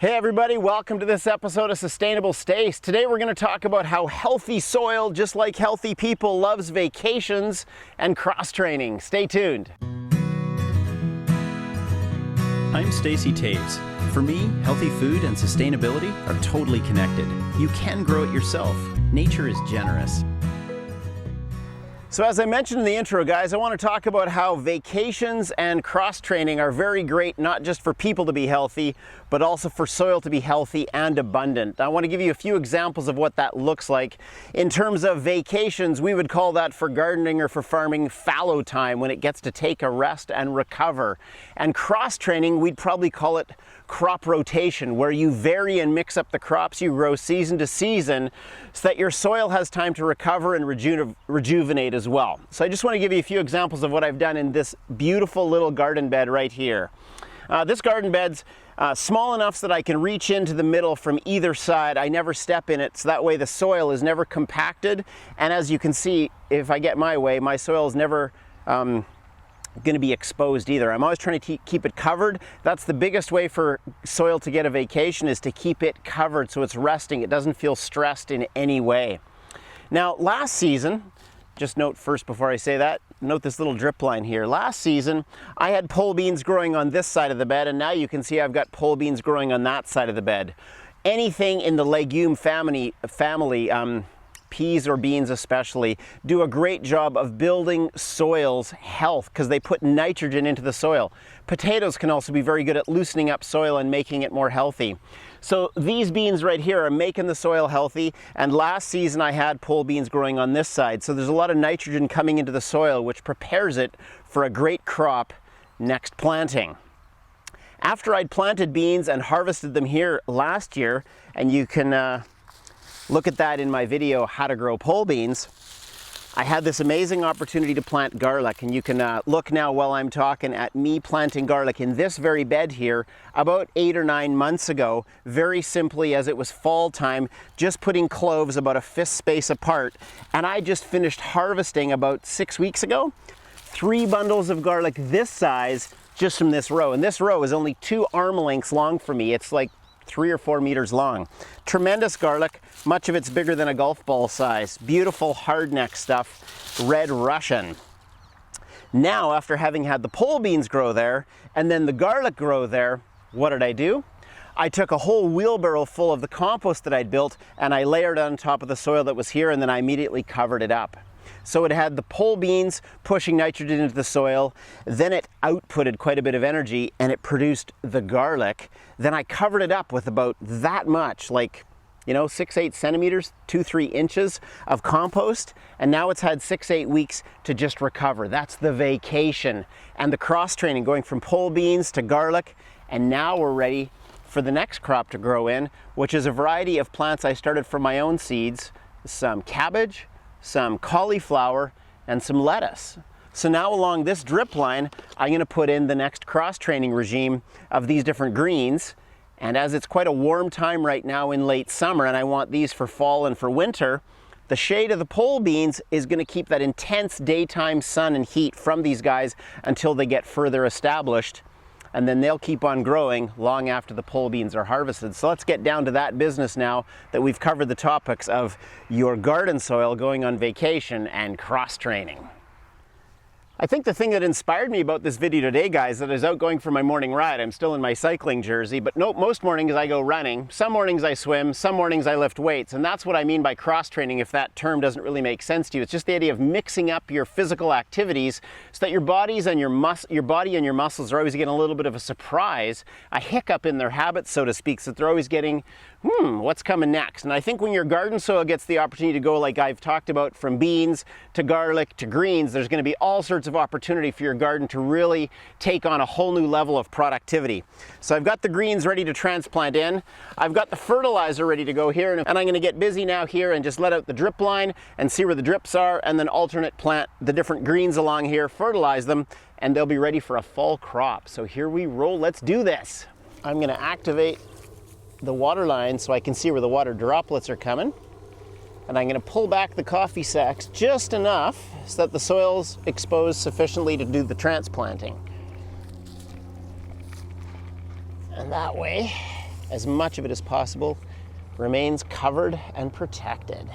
Hey everybody, welcome to this episode of Sustainable Stace. Today we're going to talk about how healthy soil, just like healthy people, loves vacations and cross-training. Stay tuned. I'm Stacy Taves. For me, healthy food and sustainability are totally connected. You can grow it yourself. Nature is generous. So as I mentioned in the intro, guys, I want to talk about how vacations and cross-training are very great, not just for people to be healthy, but also for soil to be healthy and abundant. I want to give you a few examples of what that looks like. In terms of vacations, we would call that for gardening or for farming fallow time, when it gets to take a rest and recover. And cross-training, we'd probably call it crop rotation, where you vary and mix up the crops you grow season to season so that your soil has time to recover and rejuvenate as well. So I just want to give you a few examples of what I've done in this beautiful little garden bed right here. This garden bed's small enough so that I can reach into the middle from either side. I never step in it, so that way the soil is never compacted. And as you can see, if I get my way, my soil is never going to be exposed either. I'm always trying to keep it covered. That's the biggest way for soil to get a vacation, is to keep it covered so it's resting. It doesn't feel stressed in any way. Now, last season, just note first before I say that, note this little drip line here. Last season, I had pole beans growing on this side of the bed, and now you can see I've got pole beans growing on that side of the bed. Anything in the legume family, peas or beans especially, do a great job of building soil's health because they put nitrogen into the soil. Potatoes can also be very good at loosening up soil and making it more healthy. So these beans right here are making the soil healthy, and last season I had pole beans growing on this side. So there's a lot of nitrogen coming into the soil, which prepares it for a great crop next planting. After I'd planted beans and harvested them here last year, and you can look at that in my video, How to Grow Pole Beans, I had this amazing opportunity to plant garlic, and you can look now while I'm talking at me planting garlic in this very bed here about 8 or 9 months ago, very simply, as it was fall time, just putting cloves about a fist space apart. And I just finished harvesting about 6 weeks ago 3 bundles of garlic this size just from this row. And this row is only 2 arm lengths long for me. It's like 3 or 4 meters long. Tremendous garlic, much of it's bigger than a golf ball size. Beautiful hardneck stuff, red Russian. Now, after having had the pole beans grow there and then the garlic grow there, what did I do? I took a whole wheelbarrow full of the compost that I'd built and I layered it on top of the soil that was here, and then I immediately covered it up. So it had the pole beans pushing nitrogen into the soil, then it outputted quite a bit of energy and it produced the garlic. Then I covered it up with about that much, like, 6-8 centimeters, 2-3 inches of compost, and now it's had 6-8 weeks to just recover. That's the vacation and the cross-training, going from pole beans to garlic, and now we're ready for the next crop to grow in, which is a variety of plants I started from my own seeds, some cabbage, some cauliflower, and some lettuce. So now along this drip line, I'm going to put in the next cross-training regime of these different greens. And as it's quite a warm time right now in late summer, and I want these for fall and for winter, the shade of the pole beans is going to keep that intense daytime sun and heat from these guys until they get further established. And then they'll keep on growing long after the pole beans are harvested. So let's get down to that business now that we've covered the topics of your garden soil, going on vacation, and cross-training. I think the thing that inspired me about this video today, guys, that I was out going for my morning ride. I'm still in my cycling jersey, but no, most mornings I go running. Some mornings I swim, some mornings I lift weights. And that's what I mean by cross-training, if that term doesn't really make sense to you. It's just the idea of mixing up your physical activities so that your body and your muscles are always getting a little bit of a surprise, a hiccup in their habits, so to speak, so that they're always getting, what's coming next? And I think when your garden soil gets the opportunity to go, like I've talked about, from beans to garlic to greens, there's going to be all sorts of opportunity for your garden to really take on a whole new level of productivity. So I've got the greens ready to transplant in. I've got the fertilizer ready to go here, and I'm going to get busy now here and just let out the drip line and see where the drips are, and then alternate plant the different greens along here, fertilize them, and they'll be ready for a fall crop. So here we roll. Let's do this. I'm going to activate the water line so I can see where the water droplets are coming. And I'm going to pull back the coffee sacks just enough so that the soil's exposed sufficiently to do the transplanting. And that way as much of it as possible remains covered and protected.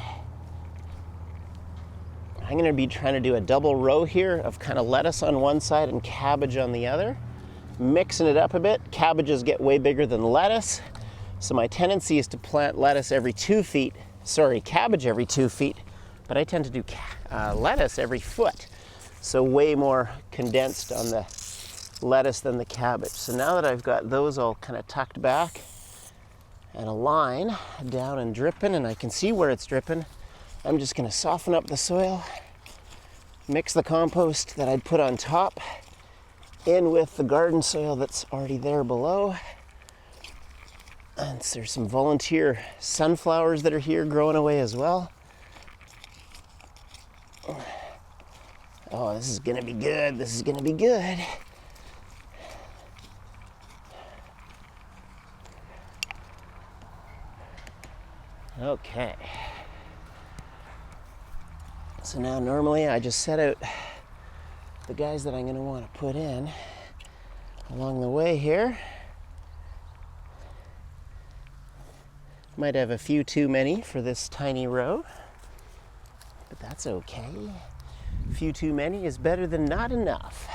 I'm going to be trying to do a double row here of kind of lettuce on one side and cabbage on the other, mixing it up a bit. Cabbages get way bigger than lettuce, so my tendency is to plant lettuce every 2 feet, cabbage every 2 feet, but I tend to do lettuce every foot, so way more condensed on the lettuce than the cabbage. So now that I've got those all kind of tucked back and a line down and dripping, and I can see where it's dripping, I'm just going to soften up the soil, mix the compost that I'd put on top in with the garden soil that's already there below. And there's some volunteer sunflowers that are here growing away as well. Oh, this is going to be good. This is going to be good. Okay. So now normally I just set out the guys that I'm going to want to put in along the way here. Might have a few too many for this tiny row, but that's okay. A few too many is better than not enough.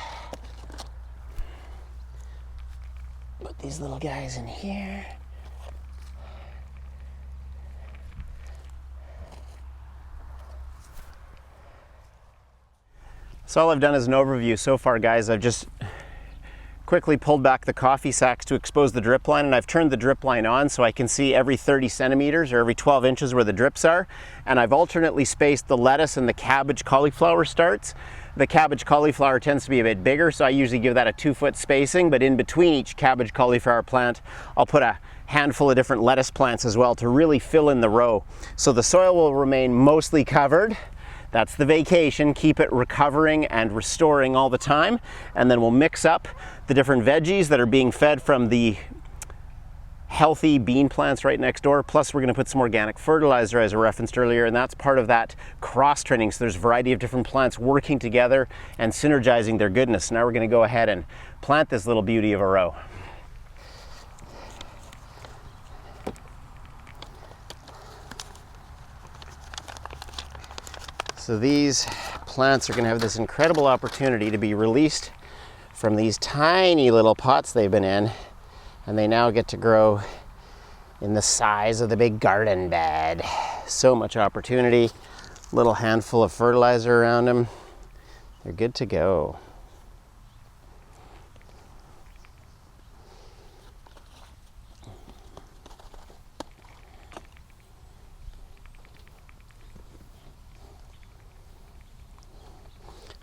Put these little guys in here. So all I've done is an overview so far, guys. I've just quickly pulled back the coffee sacks to expose the drip line, and I've turned the drip line on so I can see every 30 centimeters or every 12 inches where the drips are. And I've alternately spaced the lettuce and the cabbage cauliflower starts. The cabbage cauliflower tends to be a bit bigger, so I usually give that a 2-foot spacing, but in between each cabbage cauliflower plant, I'll put a handful of different lettuce plants as well to really fill in the row. So the soil will remain mostly covered. That's the vacation, keep it recovering and restoring all the time. And then we'll mix up the different veggies that are being fed from the healthy bean plants right next door. Plus we're gonna put some organic fertilizer as I referenced earlier, and that's part of that cross training. So there's a variety of different plants working together and synergizing their goodness. Now we're gonna go ahead and plant this little beauty of a row. So these plants are going to have this incredible opportunity to be released from these tiny little pots they've been in, and they now get to grow in the size of the big garden bed. So much opportunity, little handful of fertilizer around them. They're good to go.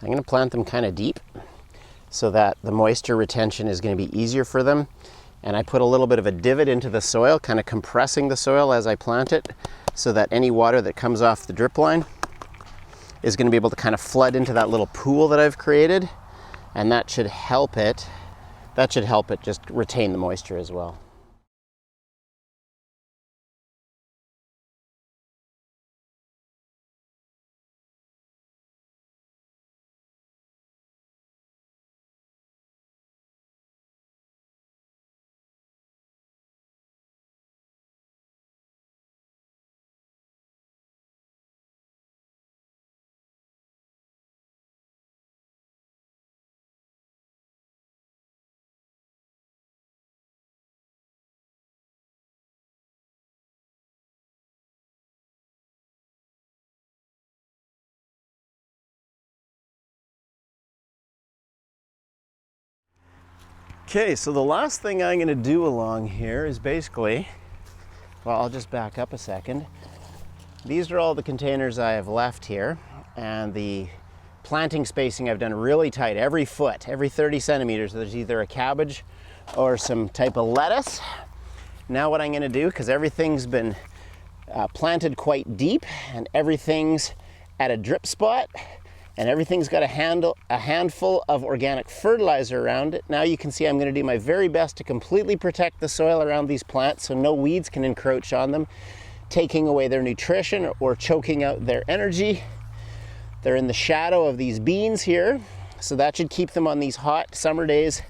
I'm going to plant them kind of deep so that the moisture retention is going to be easier for them. And I put a little bit of a divot into the soil, kind of compressing the soil as I plant it, so that any water that comes off the drip line is going to be able to kind of flood into that little pool that I've created. And that should help it just retain the moisture as well. Okay, so the last thing I'm going to do along here is basically, well, I'll just back up a second. These are all the containers I have left here, and the planting spacing I've done really tight. Every foot, every 30 centimeters, there's either a cabbage or some type of lettuce. Now what I'm going to do, because everything's been planted quite deep and everything's at a drip spot, and everything's got a handful of organic fertilizer around it. Now you can see I'm going to do my very best to completely protect the soil around these plants so no weeds can encroach on them, taking away their nutrition or choking out their energy. They're in the shadow of these beans here, so that should keep them on these hot summer days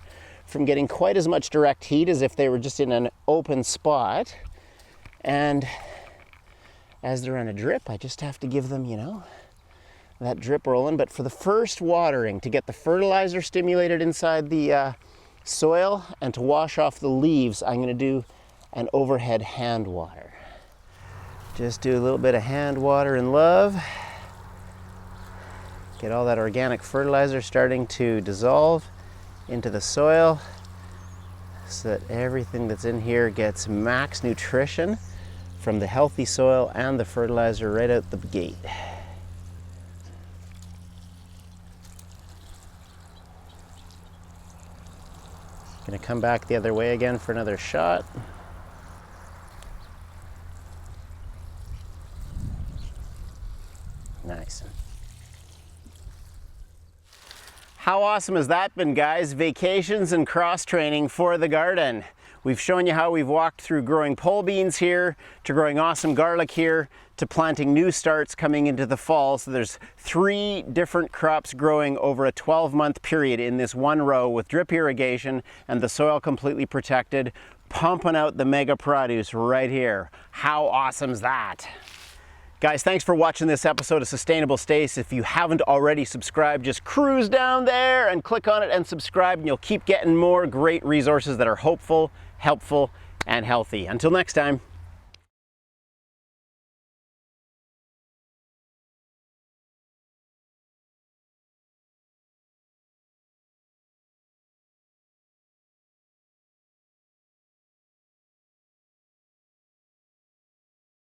from getting quite as much direct heat as if they were just in an open spot. And as they're on a drip, I just have to give them, you know, that drip rolling. But for the first watering, to get the fertilizer stimulated inside the soil and to wash off the leaves, I'm going to do an overhead hand water. Just do a little bit of hand water in love. Get all that organic fertilizer starting to dissolve into the soil so that everything that's in here gets max nutrition from the healthy soil and the fertilizer right out the gate. Gonna come back the other way again for another shot. Nice. How awesome has that been, guys? Vacations and cross-training for the garden. We've shown you how we've walked through growing pole beans here, to growing awesome garlic here, to planting new starts coming into the fall. So there's 3 different crops growing over a 12-month period in this one row with drip irrigation and the soil completely protected, pumping out the mega produce right here. How awesome is that? Guys, thanks for watching this episode of Sustainable Stace. If you haven't already subscribed, just cruise down there and click on it and subscribe, and you'll keep getting more great resources that are hopeful, helpful, and healthy. Until next time.